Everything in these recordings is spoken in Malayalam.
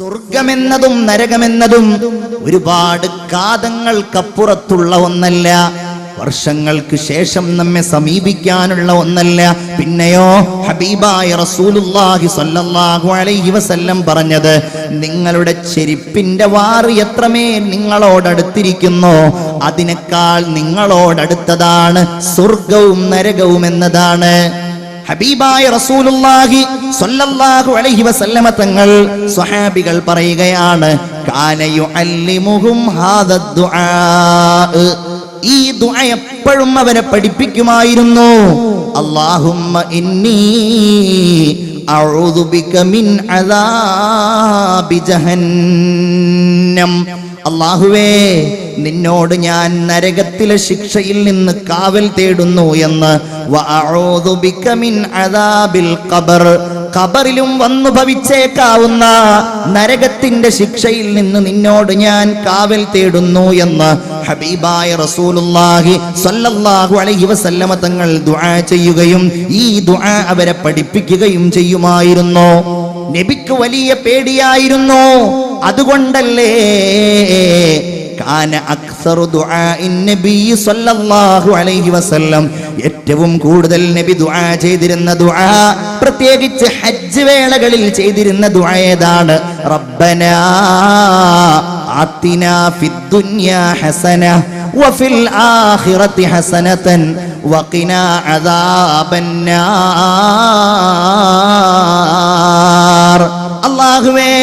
സ്വർഗമെന്നതും നരകമെന്നതും ഒരുപാട് കാതങ്ങൾക്കപ്പുറത്തുള്ള ഒന്നല്ല, വർഷങ്ങൾക്ക് ശേഷം നമ്മെ സമീപിക്കാനുള്ള ഒന്നല്ല. പിന്നെയോ ഹബീബായ റസൂലുള്ളാഹി സ്വല്ലല്ലാഹു അലൈഹി വസല്ലം പറഞ്ഞത്, നിങ്ങളുടെ ചെരുപ്പിന്റെ വാറ് എത്രമേൽ നിങ്ങളോടടുത്തിരിക്കുന്നോ അതിനേക്കാൾ നിങ്ങളോടടുത്തതാണ് സ്വർഗവും നരകവും എന്നതാണ്. ഹബീബായ റസൂലുള്ളാഹി സ്വല്ലല്ലാഹു അലൈഹി വസല്ലമ തങ്ങൾ സ്വഹാബികൾ പറയുകയാണ്, കാന യുഅല്ലിമുഹും ഹാദ ദുആ, ഈ ദുആ എപ്പോഴും അവരെ പഠിപ്പിക്കുമായിരുന്നു. അല്ലാഹുമ്മ ഇന്നി അഊദു ബിക മിൻ അദാബി ജഹന്നം, അല്ലാഹുവേ നിന്നോട് ഞാൻ നരകത്തിലെ ശിക്ഷയിൽ നിന്ന് കാവൽ തേടുന്നു എന്ന്. വഅഊദു ബിക മിൻ അദാബിൽ ഖബർ, ഖബറിലും വന്നു ഭവിച്ചേക്കാവുന്ന നരകത്തിന്റെ ശിക്ഷയിൽ നിന്ന് നിന്നോട് ഞാൻ കാവൽ തേടുന്നു എന്ന് ഹബീബായ റസൂലുള്ളാഹി സ്വല്ലല്ലാഹു അലൈഹി വസല്ലമ തങ്ങൾ ദുആ ചെയ്യുകയും ഈ ദുആ അവരെ പഠിപ്പിക്കുകയും ചെയ്യുമായിരുന്നു. നബിക്ക് വലിയ പേടിയായിരുന്നു. അതുകൊണ്ടല്ലേ കാന അക്സറു ദുആഇൻ നബി സ്വല്ലല്ലാഹു അലൈഹി വസല്ലം, ഏറ്റവും കൂടുതൽ നബി ദുആ ചെയ്തിരുന്ന ദുആ, പ്രത്യേകിച്ച് ഹജ്ജ് വേളകളിൽ ചെയ്തിരുന്ന ദുആ ഏതാണ്? റബ്ബനാ ആതിനാ ഫിദ്ദുനിയാ ഹസന വഫിൽ ആഖിറതി ഹസനതൻ വഖിനാ അദാബന്നാർ. അല്ലാഹുവേ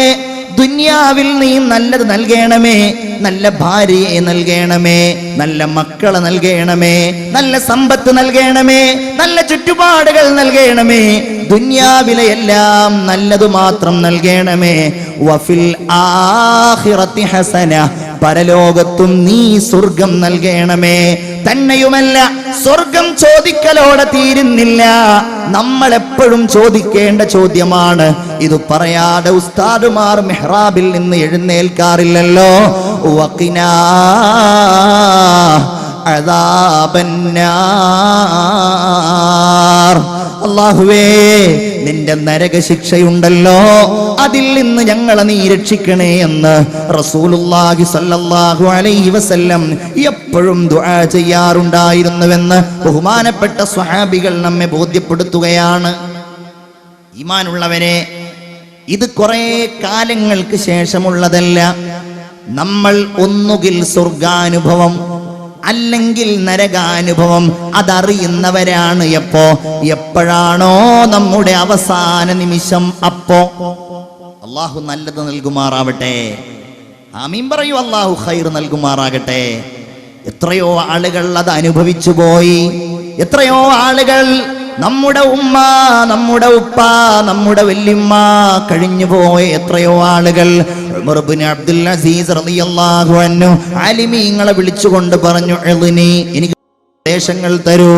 ദുനിയാവിൽ നീ നല്ലത് നൽകണമേ, നല്ല ഭാര്യയെ നൽകണമേ, നല്ല മക്കളെ നൽകണമേ, നല്ല സമ്പത്ത് നൽകണമേ, നല്ല ചുറ്റുപാടുകൾ നൽകണമേ, ദുനിയാവിലെ എല്ലാം നല്ലത് മാത്രം നൽകണമേ. വഫിൽ ആഖിറതി ഹസന, പരലോകത്തും നീ സ്വർഗം നൽകണമേ. തന്നെയുമല്ല, സ്വർഗം ചോദിക്കലോടെ തീരുന്നില്ല. നമ്മൾ എപ്പോഴും ചോദിക്കേണ്ട ചോദ്യമാണ്. ഇത് പറയാതെ ഉസ്താദുമാർ മെഹ്റാബിൽ നിന്ന് എഴുന്നേൽക്കാറില്ലല്ലോ. വഖിനാ അദാബന്നാർ, അല്ലാഹുവേ നിന്റെ നരകശിക്ഷയുണ്ടല്ലോ, അതിൽ നിന്ന് ഞങ്ങളെ നീ രക്ഷിക്കണേ എന്ന് റസൂലുള്ളാഹി സ്വല്ലല്ലാഹു അലൈഹി വസല്ലം എപ്പോഴും ദുആ ചെയ്യാറുണ്ടായിരുന്നുവെന്ന് ബഹുമാനപ്പെട്ട സ്വഹാബികൾ നമ്മെ ബോധ്യപ്പെടുത്തുകയാണ്. ഈമാനുള്ളവരെ, ഇത് കുറെ കാലങ്ങൾക്ക് ശേഷമുള്ളതല്ല. നമ്മൾ ഒന്നുകിൽ സ്വർഗാനുഭവം അല്ലെങ്കിൽ നരകാനുഭവം അതറിയുന്നവരാണ്. എപ്പോഴാണോ നമ്മുടെ അവസാന നിമിഷം, അപ്പോ അല്ലാഹു നല്ലത് നൽകുമാറാവട്ടെ. ആമീൻ പറയൂ. അല്ലാഹു ഖൈർ നൽകുമാറാകട്ടെ. എത്രയോ ആളുകൾ അത് അനുഭവിച്ചു പോയി. എത്രയോ ആളുകൾ, നമ്മുടെ ഉമ്മ, നമ്മുടെ ഉപ്പ, നമ്മുടെ വല്യമ്മ കഴിഞ്ഞു പോയ എത്രയോ ആളുകൾ. ഉമർ ഇബ്നു അബ്ദുൽ അസീസ് റളിയല്ലാഹു അൻഹു ആലിമീങ്ങളെ വിളിച്ചുകൊണ്ട് പറഞ്ഞു, എനിക്ക് ഉപദേശങ്ങൾ തരൂ.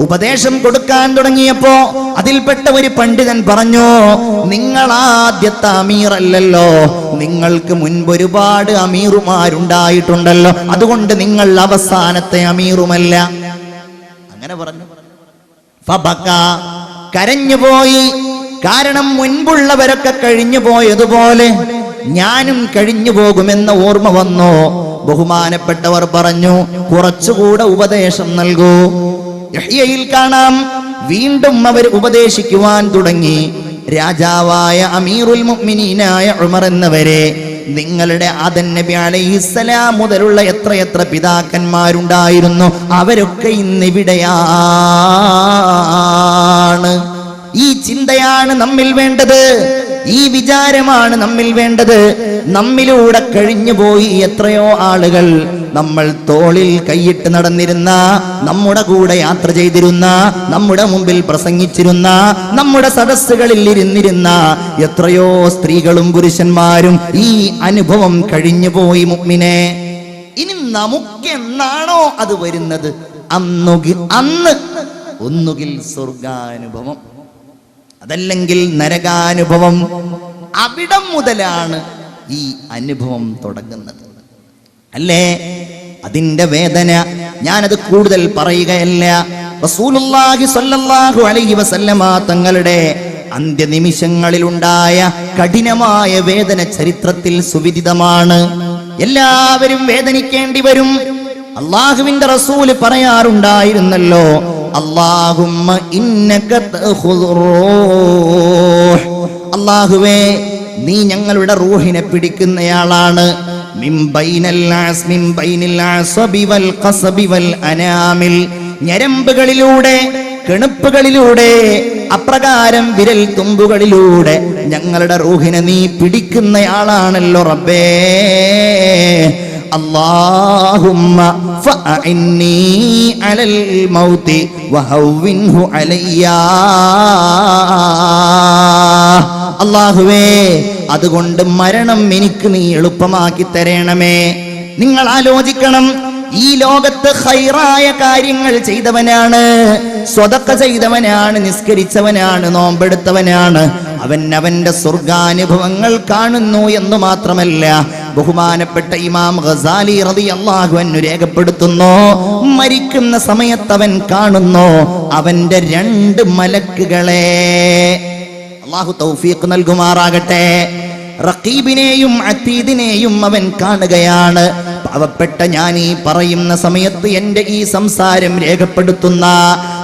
ഉപദേശം കൊടുക്കാൻ തുടങ്ങിയപ്പോ അതിൽപ്പെട്ട ഒരു പണ്ഡിതൻ പറഞ്ഞു, നിങ്ങൾ ആദ്യത്തെ അമീർ അല്ലല്ലോ, നിങ്ങൾക്ക് മുൻപ് ഒരുപാട് അമീറുമാരുണ്ടായിട്ടുണ്ടല്ലോ, അതുകൊണ്ട് നിങ്ങൾ അവസാനത്തെ അമീറുമല്ല. അങ്ങനെ പറഞ്ഞു. ഫബക, കരഞ്ഞുപോയി. കാരണം മുൻപുള്ളവരൊക്കെ കഴിഞ്ഞു പോയതുപോലെ ഞാനും കഴിഞ്ഞു പോകുമെന്ന ഓർമ്മ വന്നു. ബഹുമാനപ്പെട്ടവർ പറഞ്ഞു, കുറച്ചുകൂടെ ഉപദേശം നൽകൂ. യഹ്യയിൽ കാണാം, വീണ്ടും അവർ ഉപദേശിക്കുവാൻ തുടങ്ങി. രാജാവായ അമീറുൽ മുഅ്മിനീനായ ഉമർ എന്നവരെ, നിങ്ങളുടെ ആദം നബി അലൈഹിസ്സലാം മുതലുള്ള എത്രയെത്ര പിതാക്കന്മാരുണ്ടായിരുന്നു, അവരൊക്കെ ഇന്നിവിടെയാണ്. ഈ ചിന്തയാണ് നമ്മിൽ വേണ്ടത്. ഈ വിചാരമാണ് നമ്മിൽ വേണ്ടത്. നമ്മിലൂടെ കഴിഞ്ഞുപോയി എത്രയോ ആളുകൾ. നമ്മൾ തോളിൽ കൈയിട്ട് നടന്നിരുന്ന, നമ്മുടെ കൂടെ യാത്ര ചെയ്തിരുന്ന, നമ്മുടെ മുമ്പിൽ പ്രസംഗിച്ചിരുന്ന, നമ്മുടെ സദസ്സുകളിൽ ഇരുന്നിരുന്ന എത്രയോ സ്ത്രീകളും പുരുഷന്മാരും ഈ അനുഭവം കഴിഞ്ഞുപോയി. മുഅ്മിനെ, ഇനി നമുക്കെന്നാണോ അത് വരുന്നത്, അന്ന് ഒന്നുകിൽ സ്വർഗാനുഭവം അതല്ലെങ്കിൽ നരകാനുഭവം. അവിടം മുതലാണ് ഈ അനുഭവം തുടങ്ങുന്നത്, അല്ലേ? അതിന്റെ വേദന ഞാനത് കൂടുതൽ പറയുകയല്ല. റസൂലുള്ളാഹി സ്വല്ലല്ലാഹു അലൈഹി വസല്ലമ തങ്ങളുടെ അന്ത്യനിമിഷങ്ങളിലുണ്ടായ കഠിനമായ വേദന ചരിത്രത്തിൽ സുവിദിതമാണ്. എല്ലാവരും വേദനിക്കേണ്ടി വരും. അള്ളാഹുവിന്റെ റസൂല് പറയാറുണ്ടായിരുന്നല്ലോ, അല്ലാഹുമ്മ ഇന്നക തഖുദുർ റൂഹ്, അല്ലാഹുവേ നീ ഞങ്ങളുടെ റൂഹിനെ പിടിക്കുന്നയാളാണ്. മിൻ ബൈനൽ അസ്ബി വൽ ഖസ്ബി വൽ അനാമിൽ, ഞരമ്പുകളിലൂടെ കെണുപ്പുകളിലൂടെ അപ്രകാരം വിരൽ തുമ്പുകളിലൂടെ ഞങ്ങളുടെ റൂഹിനെ നീ പിടിക്കുന്നയാളാണല്ലോ റബ്ബേ. അല്ലാഹുമ്മ ഫഅഇന്നി അലൽ മൗതി വഹവ്വിൻഹു അലയ്യാ. അല്ലാഹുവേ അതുകൊണ്ട് മരണം എനിക്ക് നീ എളുപ്പമാക്കി തരണമേ. നിങ്ങൾ ആലോചിക്കണം, ഈ ലോകത്ത് ഖൈറായ കാര്യങ്ങൾ ചെയ്തവനാണ്, സ്വതക്ക ചെയ്തവനാണ്, നിസ്കരിച്ചവനാണ്, നോമ്പെടുത്തവനാണ്, അവന്റെ സ്വർഗാനുഭവങ്ങൾ കാണുന്നു എന്ന് മാത്രമല്ല, ബഹുമാനപ്പെട്ട ഇമാം ഗസാലി റളിയല്ലാഹു അൻഹു രേഖപ്പെടുത്തുന്നു, മരിക്കുന്ന സമയത്ത് അവൻ കാണുന്നു അവന്റെ 2 മലക്കുകളെ. അല്ലാഹു തൗഫീഖ് നൽകുമാറാകട്ടെ. റഖീബിനെയും അതീദിനെയും അവൻ കാണുകയാണ്. പാവപ്പെട്ട ഞാൻ ഈ പറയുന്ന സമയത്ത് എൻ്റെ ഈ സംസാരം രേഖപ്പെടുത്തുന്ന,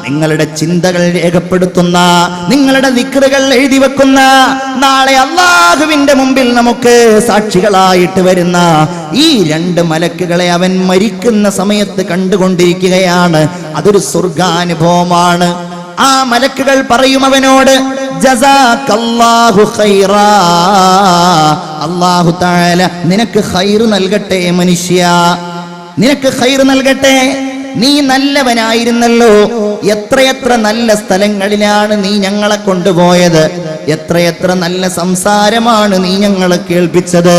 നിങ്ങളുടെ ചിന്തകൾ രേഖപ്പെടുത്തുന്ന, നിങ്ങളുടെ ദിക്റുകൾ എഴുതി വെക്കുന്ന, നാളെ അല്ലാഹുവിന്റെ മുമ്പിൽ നമുക്ക് സാക്ഷികളായിട്ട് വരുന്ന ഈ 2 മലക്കുകളെ അവൻ മരിക്കുന്ന സമയത്ത് കണ്ടുകൊണ്ടിരിക്കുകയാണ്. അതൊരു സ്വർഗാനുഭവമാണ്. ആ മലക്കുകൾ പറയും അവനോട്, ജസാകല്ലാഹു ഖൈറാ, അല്ലാഹു തആല നിനക്ക് ഖൈർ നൽകട്ടെ മനുഷ്യ, നിനക്ക് ഖൈർ നൽകട്ടെ. നീ നല്ലവനായിരുന്നല്ലോ, എത്രയെത്ര നല്ല സ്ഥലങ്ങളിലാണ് നീ ഞങ്ങളെ കൊണ്ടുപോയത്, എത്രയെത്ര നല്ല സംസാരമാണ് നീ ഞങ്ങളെ കേൾപ്പിച്ചത്,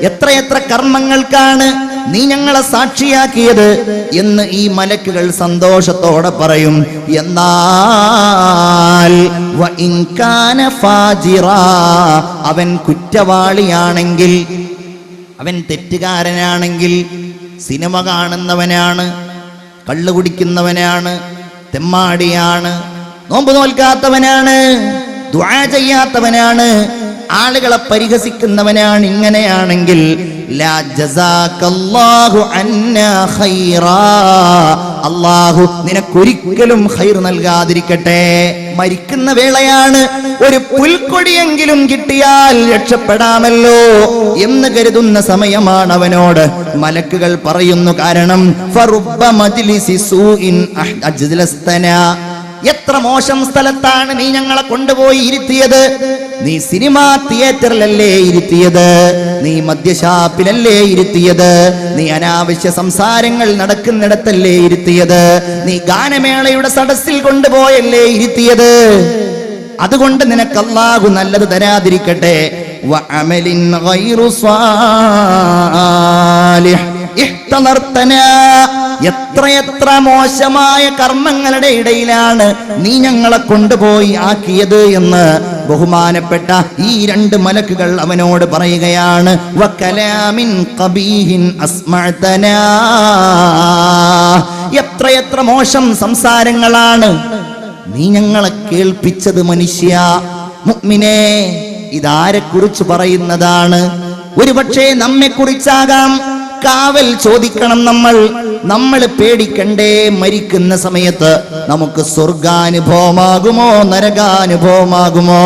എത്രയെത്ര കർമ്മങ്ങൾക്കാണ് നീ ഞങ്ങളെ സാക്ഷിയാക്കിയത് എന്ന് ഈ മലക്കുകൾ സന്തോഷത്തോടെ പറയും. എന്നാൽ വഇൻ കാന ഫാജിറാ, അവൻ കുറ്റവാളിയാണെങ്കിൽ, അവൻ തെറ്റുകാരനാണെങ്കിൽ, സിനിമ കാണുന്നവനാണ്, കള്ളു കുടിക്കുന്നവനാണ്, തെമ്മാടിയാണ്, നോമ്പ് നോൽക്കാത്തവനാണ്, ദുആ ചെയ്യാത്തവനാണ്, ആളുകളെ പരിഹസിക്കുന്നവനാണ്, ഇങ്ങനെയാണെങ്കിൽ ലാ ജസാകല്ലാഹു അന്നാ ഖൈറാ, അല്ലാഹു നിനക്കൊരിക്കലും ഖൈർ നൽകാതിരിക്കട്ടെ. മരിക്കുന്ന വേളയാണ്, ഒരു പുൽക്കൊടിയെങ്കിലും കിട്ടിയാൽ രക്ഷപ്പെടാമല്ലോ എന്ന് കരുതുന്ന സമയമാണ് അവനോട് മലക്കുകൾ പറയുന്നു. കാരണം ഫറുബ്ബ മജ്ലിസി സൂഇൻ അജ്ലസ്തനാ, എത്ര മോശം സ്ഥലത്താണ് നീ ഞങ്ങളെ കൊണ്ടുപോയി ഇരുത്തിയത്. നീ സിനിമാ തിയേറ്ററിലല്ലേ ഇരുത്തിയത്, നീ മദ്യഷാപ്പിലല്ലേ ഇരുത്തിയത്, നീ അനാവശ്യ സംസാരങ്ങൾ നടക്കുന്നിടത്തല്ലേ ഇരുത്തിയത്, നീ ഗാനമേളയുടെ സദസ്സിൽ കൊണ്ടുപോയല്ലേ ഇരുത്തിയത്. അതുകൊണ്ട് നിനക്ക് അല്ലാഹു നല്ലത് തരാതിരിക്കട്ടെ. വഅമലിൻ ഗൈറു സ്വാലിഹ് ഇഹ്തലർതനാ, എത്രയെത്ര മോശമായ കർമ്മങ്ങളുടെ ഇടയിലാണ് നീ ഞങ്ങളെ കൊണ്ടുപോയി ആക്കിയത് എന്ന് ബഹുമാനപ്പെട്ട ഈ 2 മലക്കുകൾ അവനോട് പറയുകയാണ്. വകലാമിൻ ഖബീഹിൻ അസ്മഅതനാ, എത്രയെത്ര മോശം സംസാരങ്ങളാണ് നീ ഞങ്ങളെ കേൾപ്പിച്ചത് മനുഷ്യ. മുഅ്മിനേ, ഇതാരെ കുറിച്ച് പറയുന്നതാണ്? ഒരുപക്ഷേ നമ്മെ കുറിച്ചാകാം. കാവൽ ചോദിക്കണം നമ്മൾ പേടിക്കണ്ടേ? മരിക്കുന്ന സമയത്ത് നമുക്ക് സ്വർഗാനുഭവമാകുമോ നരകാനുഭവമാകുമോ?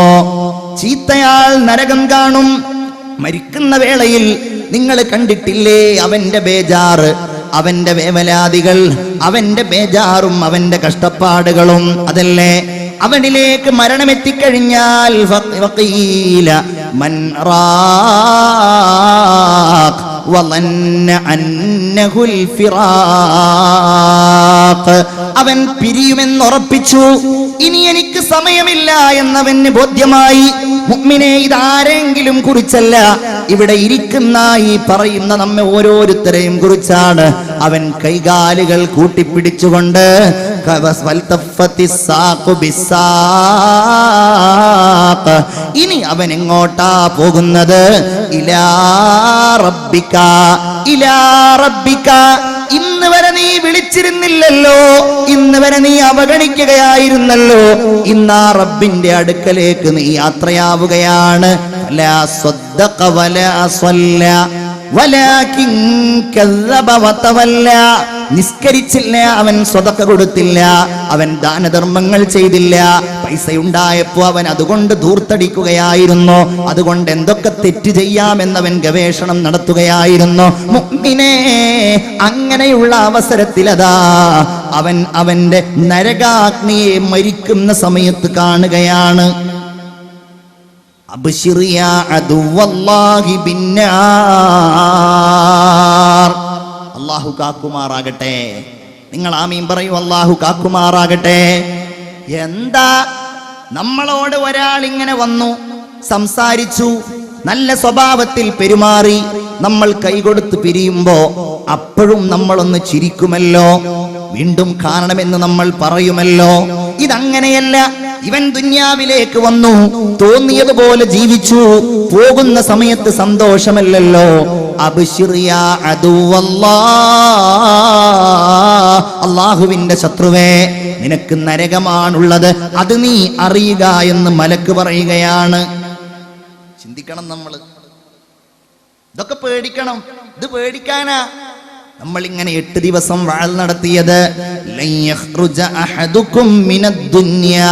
ചീത്തയാൾ നരകം കാണും. മരിക്കുന്ന വേളയിൽ നിങ്ങൾ കണ്ടിട്ടില്ലേ അവന്റെ ബേജാറ്, അവന്റെ വേവലാതികൾ, അവന്റെ ബേജാറും അവന്റെ കഷ്ടപ്പാടുകളും. അതല്ലേ അവനിലേക്ക് മരണമെത്തിക്കഴിഞ്ഞാൽ വഖീല മൻ റാഖ് വളന്ന അന്നഹുൽ ഫിറാഖ്, അവൻ പിരിയുമെന്നുറപ്പിച്ചു. ഇനി എനിക്ക് സമയമില്ല എന്നവന് ബോധ്യമായി. മുഅ്മിനേ, ഇതാരെങ്കിലും കുറിച്ചല്ല, ഇവിടെ ഇരിക്കുന്ന ഈ പറയുന്ന നമ്മെ ഓരോരുത്തരെയും കുറിച്ചാണ്. അവൻ കൈകാലുകൾ കൂട്ടിപ്പിടിച്ചുകൊണ്ട് ഇനി അവൻ എങ്ങോട്ടാ പോകുന്നത്? ഇലാ റബ്ബിക, ഇലാ റബ്ബിക, ഇന്ന് വരെ നീ വിളിച്ചിരുന്നില്ലല്ലോ, ഇന്ന് വരെ നീ അവഗണിക്കുകയായിരുന്നല്ലോ, ഇന്നാ റബ്ബിന്റെ അടുക്കലേക്ക് നീ യാത്രയാവുകയാണ്. ലാ സ്വദ്ദഖ വലാ സ്വല്ല വലാകിൻ കസ്സബ വതവല്ല. നിസ്കരിച്ചില്ല, അവൻ സ്വതക്ക കൊടുത്തില്ല, അവൻ ദാനധർമ്മങ്ങൾ ചെയ്തില്ല. പൈസയുണ്ടായപ്പോ അവൻ അതുകൊണ്ട് ധൂർത്തടിക്കുകയായിരുന്നു, അതുകൊണ്ട് എന്തൊക്കെ തെറ്റ് ചെയ്യാമെന്നവൻ ഗവേഷണം നടത്തുകയായിരുന്നു. മുഅ്മിനേ, അങ്ങനെയുള്ള അവസരത്തിലതാ അവൻ അവന്റെ നരകാഗ്നിയെ മരിക്കുന്ന സമയത്ത് കാണുകയാണ്. അബ്ശിർ യാ അദുവല്ലാഹി ബിന്നാർ. അല്ലാഹു കാക്കുമാറാകട്ടെ. നിങ്ങൾ ആമീൻ പറയൂ. അല്ലാഹു കാക്കുമാറാകട്ടെ. എന്താ, നമ്മളോട് ഒരാൾ ഇങ്ങനെ വന്നു, സംസാരിച്ചു, നല്ല സ്വഭാവത്തിൽ പെരുമാറി, നമ്മൾ കൈകൊടുത്ത് പിരിയുമ്പോ അപ്പോഴും നമ്മളൊന്ന് ചിരിക്കുമല്ലോ, വീണ്ടും കാണണമെന്ന് നമ്മൾ പറയുമല്ലോ. ഇതങ്ങനെയല്ല. ഇവൻ ദുന്യാവിലേക്ക് വന്നു, തോന്നിയതുപോലെ ജീവിച്ചു, പോകുന്ന സമയത്ത് സന്തോഷമല്ലല്ലോ. അബ്ശിർ യാ അദുവല്ലാഹ്, അല്ലാഹുവിന്റെ ശത്രുവേ, നിനക്ക് നരകമാണുള്ളത്, അത് നീ അറിയുക എന്ന് മലക്ക് പറയുകയാണ്. ചിന്തിക്കണം, നമ്മൾ ഇതൊക്കെ പേടിക്കണം. ഇത് പേടിക്കാനാ നമ്മൾ ഇങ്ങനെ 8 ദിവസം വഅൽ നടത്തിയത്. ലൻ യഖ്റുജ അഹദുകും മിനദ് ദുനിയാ,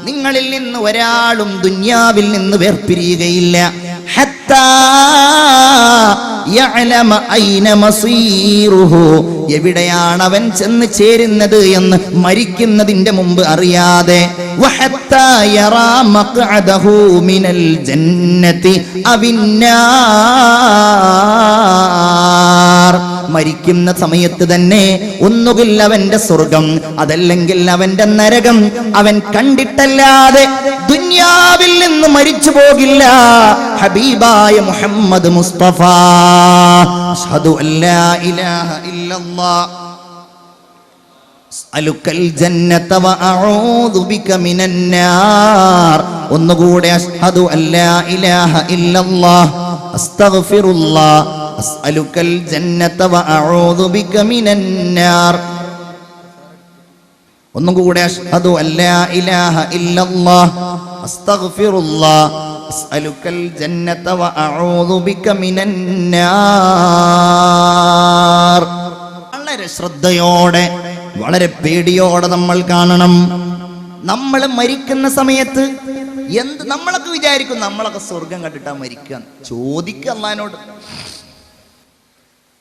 നിങ്ങളിൽ നിന്ന് ഒരാളും ദുനിയാവിൽ നിന്ന് വേർപിരിയുകയില്ല. ഹത്താ യഅലമ ഐന മസീറുഹു, എവിടെയാണ് അവൻ ചെന്ന് ചേരുന്നത് എന്ന് മരിക്കുന്നതിന്റെ മുമ്പ് അറിയാതെ. വഹത്താ യറാ മഖ്അദഹു മിനൽ ജന്നതി അവിന്നാർ, മരിക്കുന്ന സമയത്ത് തന്നെ ഒന്നുകിൽ അവന്റെ സ്വർഗം, അതല്ലെങ്കിൽ അവന്റെ നരകം അവൻ കണ്ടിട്ടല്ലാതെ ദുനിയാവിൽ നിന്ന് മരിച്ചു പോകില്ല. ഹബീബായ മുഹമ്മദ് മുസ്തഫ അഷ്ഹദു അല്ലാ ഇലാഹ ഇല്ലല്ലാഹ് അസ്അലുക്കൽ ജന്നത വഅഊദു ബിക മിനന്നാർ. ഒന്നുകൂടെ അഷ്ഹദു അല്ലാ ഇലാഹ ഇല്ലല്ലാഹ് അസ്തഗ്ഫിറുല്ലാഹ് അസ്അലുക്കൽ ജന്നത വഅഊദു ബിക മിനന്നാർ. ഒന്നുകൂടെ അഷ്ഹദു അല്ലാ ഇലാഹ ഇല്ലല്ലാഹ് അസ്തഗ്ഫിറുല്ലാഹ് അസ്അലുക്കൽ ജന്നത വഅഊദു ബിക മിനന്നാർ. വളരെ ശ്രദ്ധയോടെ, വളരെ പേടിയോടെ നമ്മൾ കാണണം. നമ്മൾ മരിക്കുന്ന സമയത്ത് നമ്മളൊക്കെ വിചാരിക്കും നമ്മളൊക്കെ സ്വർഗം കണ്ടിട്ടാ മരിക്കുക. ചോദിക്കുക അല്ലാഹുവിനോട്.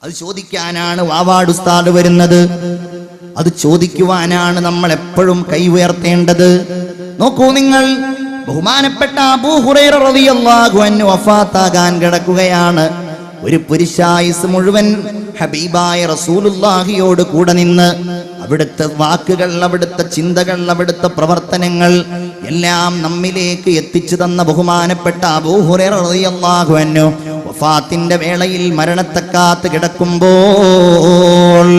അത് ചോദിക്കാനാണ് വാവാട് ഉസ്താദ് വരുന്നത്. അത് ചോദിക്കുവാനാണ് നമ്മൾ എപ്പോഴും കൈ ഉയർത്തേണ്ടത്. നോക്കൂ നിങ്ങൾ, ബഹുമാനപ്പെട്ട അബൂ ഹുറൈറ റളിയല്ലാഹു അൻഹു വഫാത്താകാൻ കിടക്കുകയാണ്. ഒരു പുരുഷായുസ് മുഴുവൻ ഹബീബായ റസൂലുള്ളാഹിയോട് കൂടെ നിന്ന് അവിടുത്തെ വാക്കുകൾ, അവിടുത്തെ ചിന്തകൾ, അവിടുത്തെ പ്രവർത്തനങ്ങൾ എല്ലാം നമ്മിലേക്ക് എത്തിച്ചു തന്ന ബഹുമാനപ്പെട്ട അബൂ ഹുറൈറ റളിയല്ലാഹു അൻഹു വഫാത്തിന്റെ വേളയിൽ മരണത്തെ കാത്ത് കിടക്കുമ്പോൾ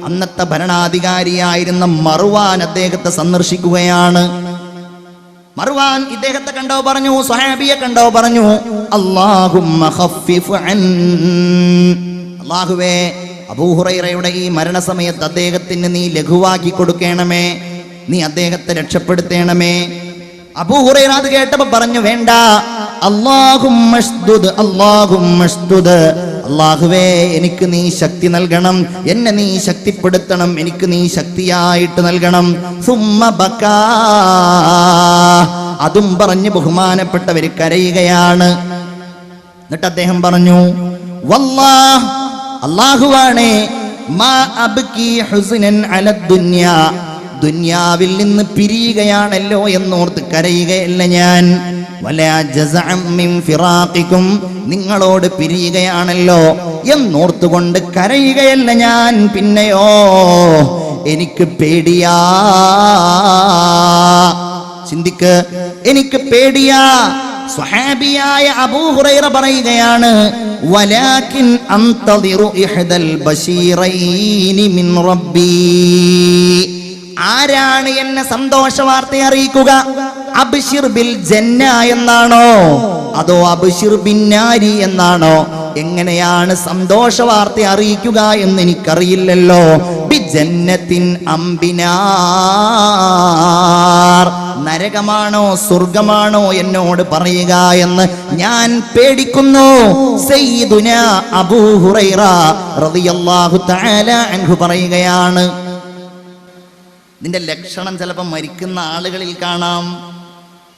അന്നത്തെ ഭരണാധികാരിയായിരുന്ന മർവാൻ അദ്ദേഹത്തെ സന്ദർശിക്കുകയാണ്. മർവാൻ ഇദ്ദേഹത്തെ കണ്ടോ പറഞ്ഞു, സ്വഹാബിയെ കണ്ടോ പറഞ്ഞു, അല്ലാഹുമ്മ ഖഫിഫ് അൻ, അല്ലാഹുവേ അബൂ ഹുറൈറയുടെ ഈ മരണസമയത്ത് അദ്ദേഹത്തിന് നീ ലഘുവാക്കി കൊടുക്കണമേ, നീ അദ്ദേഹത്തെ രക്ഷപ്പെടുത്തണമേ. അബൂ ഹുറൈറ അത് കേട്ടപ്പോ പറഞ്ഞു, വേണ്ട, അല്ലാഹുമ്മശ്ദുദ് അല്ലാഹുമ്മശ്ദുദ്, അല്ലാഹുവേ എനിക്ക് നീ ശക്തി നൽകണം, എന്നെ നീ ശക്തിപ്പെടുത്തണം, എനിക്ക് നീ ശക്തിയായിട്ട് നൽകണം. സുമ്മ ബകാ, അതും പറഞ്ഞ് ബഹുമാനപ്പെട്ടവര് കരയുകയാണ്. എന്നിട്ട് അദ്ദേഹം പറഞ്ഞു, വല്ലാഹ്, അല്ലാഹുവാണേ, മാ അബ്കി ഹുസ്നൻ അലദ് ദുനിയാ, ദുനിയാവിൽ നിന്ന് പിരിയുകയാണല്ലോ എന്നോർത്ത് കരയുകയല്ല ഞാൻ. വലാ ജസഅം മിൻ ഫിറാഖികും, നിങ്ങളോട് പിരിയുകയാണല്ലോ എന്നോർത്തുകൊണ്ട് കരയുകയല്ല ഞാൻ. പിന്നെയോ എനിക്ക് പേടിയാ. ചിന്തിക്ക്, എനിക്ക് പേടിയാ. സ്വഹാബിയായ അബൂ ഹുറൈറ പറയുകയാണ്, വലാകിൻ അൻതദിറു ഇഹ്ദൽ ബശീറൈനി മിൻ റബ്ബി, ആരാണ് എന്നെ സന്തോഷ വാർത്ത അറിയിക്കുക? അബ്ശിർ ബിൽ ജന്ന എന്നാണോ അതോ അബ്ശിർ ബിന്നാരി എന്നാണോ? എങ്ങനെയാണ് സന്തോഷ വാർത്ത അറിയിക്കുക എന്ന് എനിക്കറിയില്ലല്ലോ. ബി ജന്നത്തിൻ അംബിനാർ, നരകമാണോ സ്വർഗമാണോ എന്നോട് പറയുക എന്ന് ഞാൻ പേടിക്കുന്നു. സയ്യിദുനാ അബൂ ഹുറൈറ റളിയല്ലാഹു തആല അൻഹു പറയുകയാണ്. ഇതിന്റെ ലക്ഷണം ചിലപ്പോൾ മരിക്കുന്ന ആളുകളിൽ കാണാം.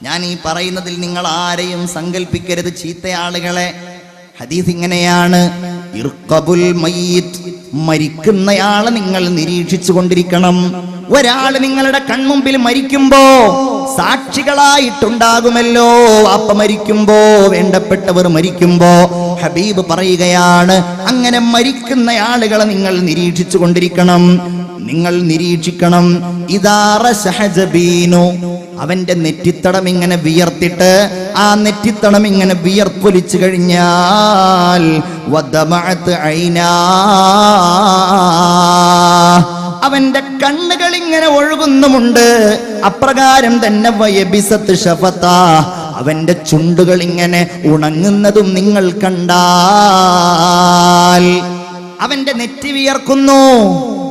ഞാൻ ഈ പറയുന്നതിൽ നിങ്ങൾ ആരെയും സങ്കല്പിക്കരുത് ചീത്ത ആളുകളെ. ഹദീസ് ഇങ്ങനെയാണ്: ഇർഖബുൽ മയ്യിത്ത്, മരിക്കുന്നയാളെ നിങ്ങൾ നിരീക്ഷിച്ചു കൊണ്ടിരിക്കണം. ഒരാൾ നിങ്ങളുടെ കൺമുമ്പിൽ മരിക്കുമ്പോ സാക്ഷികളായിട്ടുണ്ടാകുമല്ലോ. അപ്പ മരിക്കുമ്പോ, വേണ്ടപ്പെട്ടവർ മരിക്കുമ്പോ ഹബീബ് പറയുകയാണ്, അങ്ങനെ മരിക്കുന്ന ആളുകളെ നിങ്ങൾ നിരീക്ഷിച്ചു കൊണ്ടിരിക്കണം. നിങ്ങൾ നിരീക്ഷിക്കണം. ഇദാറ സഹജബീനു, അവന്റെ നെറ്റിത്തടം ഇങ്ങനെ വിയർത്തിട്ട് ആ നെറ്റിത്തടം ഇങ്ങനെ വിയർപ്പൊലിച്ചു കഴിഞ്ഞാൽ വദമഅത് ഐനാ, അവന്റെ കണ്ണുകൾ ഇങ്ങനെ ഒഴുകുന്നുമുണ്ട്. അപ്രകാരം തന്നെ വയബിസത്ത് ഷഫത, അവന്റെ ചുണ്ടുകൾ ഇങ്ങനെ ഉണങ്ങുന്നതും നിങ്ങൾ കണ്ടാൽ. അവന്റെ നെറ്റി വിയർക്കുന്നു,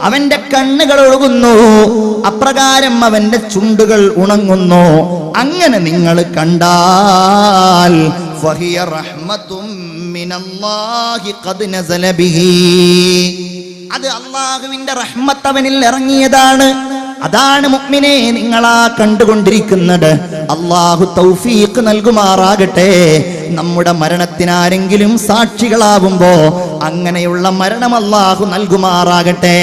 അവന്റെ കണ്ണുകൾ ഒഴുകുന്നു, അപ്രകാരം അവന്റെ ചുണ്ടുകൾ ഉണങ്ങുന്നു. അങ്ങനെ നിങ്ങൾ കണ്ടാൽ ഫഹിയ റഹ്മത്തും മിനല്ലാഹി ഖദ് നസല ബിഹി, അത് അല്ലാഹുവിന്റെ റഹ്മത്ത് അവനിൽ ഇറങ്ങിയതാണ്. അതാണ് മുഅ്മിനേ നിങ്ങളാ കണ്ടുകൊണ്ടിരിക്കുന്നത്. അല്ലാഹു തൗഫീഖ് നൽകുമാറാകട്ടെ. നമ്മുടെ മരണത്തിനാരെങ്കിലും സാക്ഷികളാവുമ്പോ അങ്ങനെയുള്ള മരണം അല്ലാഹു നൽകുമാറാകട്ടെ.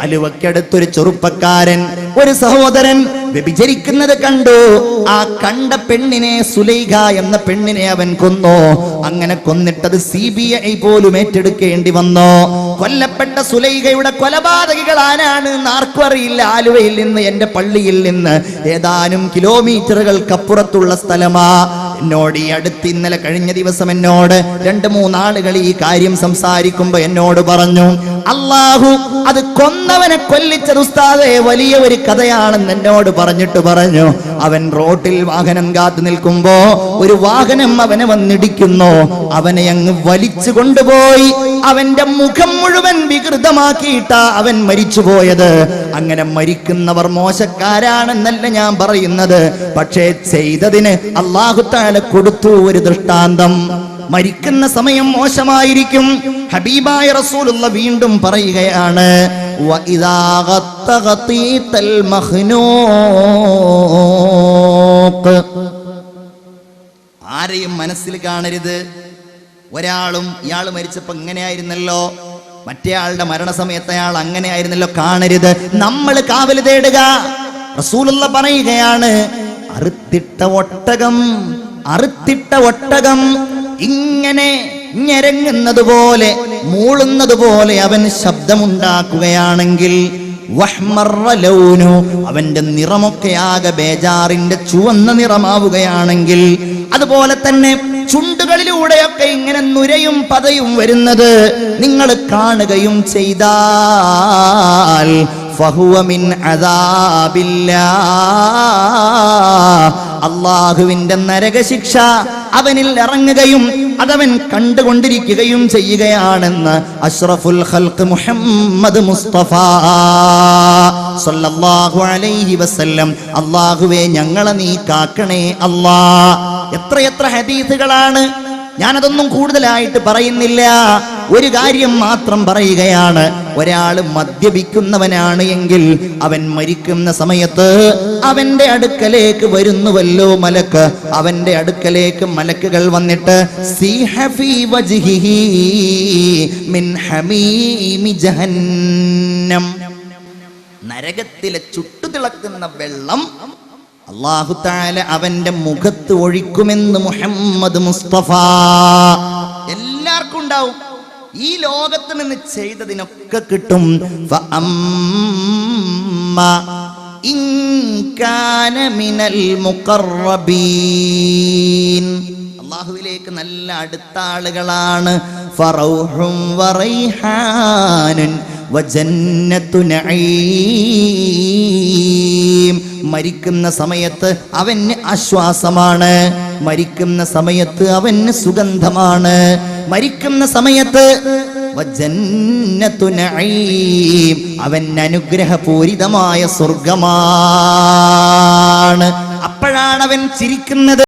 ആലുവക്കടുത്തൊരു ചെറുപ്പക്കാരൻ, ഒരു സഹോദരൻ വ്യഭിചരിക്കുന്നത് കണ്ടു. ആ കണ്ട പെണ്ണിനെ, സുലൈഖ എന്ന പെണ്ണിനെ അവൻ കൊന്നു. അങ്ങനെ കൊന്നിട്ടത് CBI പോലും ഏറ്റെടുക്കേണ്ടി വന്നു. കൊല്ലപ്പെട്ട സുലൈഖയുടെ കൊലപാതകികൾ ആരാണ് ആർക്കും അറിയില്ല. ആലുവയിൽ നിന്ന്, എന്റെ പള്ളിയിൽ നിന്ന് ഏതാനും കിലോമീറ്ററുകൾക്കപ്പുറത്തുള്ള സ്ഥലമാ. എന്നോട് ഈ അടുത്ത് ഇന്നലെ കഴിഞ്ഞ ദിവസം എന്നോട് 2-3 ആളുകൾ ഈ കാര്യം സംസാരിക്കുമ്പോ എന്നോട് പറഞ്ഞു, അല്ലാഹു അത് കൊന്നവനെ കൊല്ലിച്ചത് ഉസ്താദേ വലിയ ഒരു കഥയാണെന്ന് എന്നോട് പറഞ്ഞിട്ട് പറഞ്ഞു. അവൻ റോട്ടിൽ വാഹനം കാത്തു നിൽക്കുമ്പോ ഒരു വാഹനം അവനെ വന്നിടിക്കുന്നു. അവനെ അങ്ങ് വലിച്ചു കൊണ്ടുപോയി അവന്റെ മുഖം മുഴുവൻ വികൃതമാക്കിയിട്ടാ അവൻ മരിച്ചുപോയത്. അങ്ങനെ മരിക്കുന്നവർ മോശക്കാരാണെന്നല്ല ഞാൻ പറയുന്നത്, പക്ഷേ ചെയ്തതിന് അല്ലാഹു തആല കൊടുത്തു ഒരു ദൃഷ്ടാന്തം. മരിക്കുന്ന സമയം മോശമായിരിക്കും. ഹബീബായ റസൂലുള്ള വീണ്ടും പറയുകയാണ്, വഇദാ ഗത്തഗതീതൽ മഖ്നൂഖ്, ആരെയും മനസ്സിൽ കാണരുത്. ഒരാളും ഇയാൾ മരിച്ചപ്പോ ഇങ്ങനെയായിരുന്നല്ലോ, മറ്റേ ആളുടെ മരണസമയത്ത് അയാൾ അങ്ങനെയായിരുന്നല്ലോ കാണരുത്. നമ്മൾ കാവൽ തേടുക. റസൂലുള്ള പറയുകയാണ്, അറുത്തിട്ട ഒട്ടകം ഇങ്ങനെ ഞെരങ്ങുന്നത് പോലെ, മൂളുന്നത് പോലെ അവൻ ശബ്ദമുണ്ടാക്കുകയാണെങ്കിൽ വഹ്മറ ലൗനു, അവന്റെ നിറമൊക്കെ ആകെ ബേജാറിന്റെ ചുവന്ന നിറമാവുകയാണെങ്കിൽ, അതുപോലെ തന്നെ ചുണ്ടുകളിലൂടെയൊക്കെ ഇങ്ങനെ നുരയും പതയും വരുന്നത് നിങ്ങൾ കാണുകയും ചെയ്താൽ ഫഹുവ മിൻ അദാബില്ലാഹ്, അല്ലാഹുവിന്റെ നരകശിക്ഷ അവനിൽ ഇറങ്ങുകയും അതവൻ കണ്ടുകൊണ്ടിരിക്കുകയും ചെയ്യുകയാണെന്ന് അഷ്റഫുൽ ഖൽഖ് മുഹമ്മദ് മുസ്തഫ സല്ലല്ലാഹു അലൈഹി വസല്ലം. അല്ലാഹുവേ ഞങ്ങളെ നീ കാക്കണേ അല്ലാ. എത്രയെത്ര ഹദീസുകളാണ്. ഞാനതൊന്നും കൂടുതലായിട്ട് പറയുന്നില്ല. ഒരു കാര്യം മാത്രം പറയുകയാണ്, ഒരാൾ മദ്യപിക്കുന്നവനാണ് എങ്കിൽ അവൻ മരിക്കുന്ന സമയത്ത് അവന്റെ അടുക്കലേക്ക് വരുന്നുവല്ലോ മലക്ക്. അവന്റെ അടുക്കലേക്ക് മലക്കുകൾ വന്നിട്ട് സീഹ ഫീ വജ്ഹിഹി മിൻ ഹമീമി ജഹന്നം, നരകത്തിലെ ചുട്ടുതിളക്കുന്ന വെള്ളം അല്ലാഹു തആല അവന്റെ മുഖത്ത് ഒഴിക്കുമെന്ന് മുഹമ്മദ് മുസ്തഫ. എല്ലാവർക്കും ഉണ്ടാവും. ഈ ലോകത്ത് നിന്ന് ചെയ്തതിനൊക്കെ കിട്ടും. ഫഅമ്മ ഇൻ കാന മിനൽ മുഖറബീൻ, അല്ലാഹുവിലേക്ക് നല്ല അടുത്ത ആളുകളാണ്. ഫറൗഹും വറൈഹാനുൻ വജന്നത്തു നഈം. മരിക്കുന്ന സമയത്ത് അവന് ആശ്വാസമാണ്, മരിക്കുന്ന സമയത്ത് അവന് സുഗന്ധമാണ്, മരിക്കുന്ന സമയത്ത് വജന്നത്തു നഈം അവൻ അനുഗ്രഹപൂരിതമായ സ്വർഗമാണ്. അപ്പോഴാണ് അവൻ ചിരിക്കുന്നത്.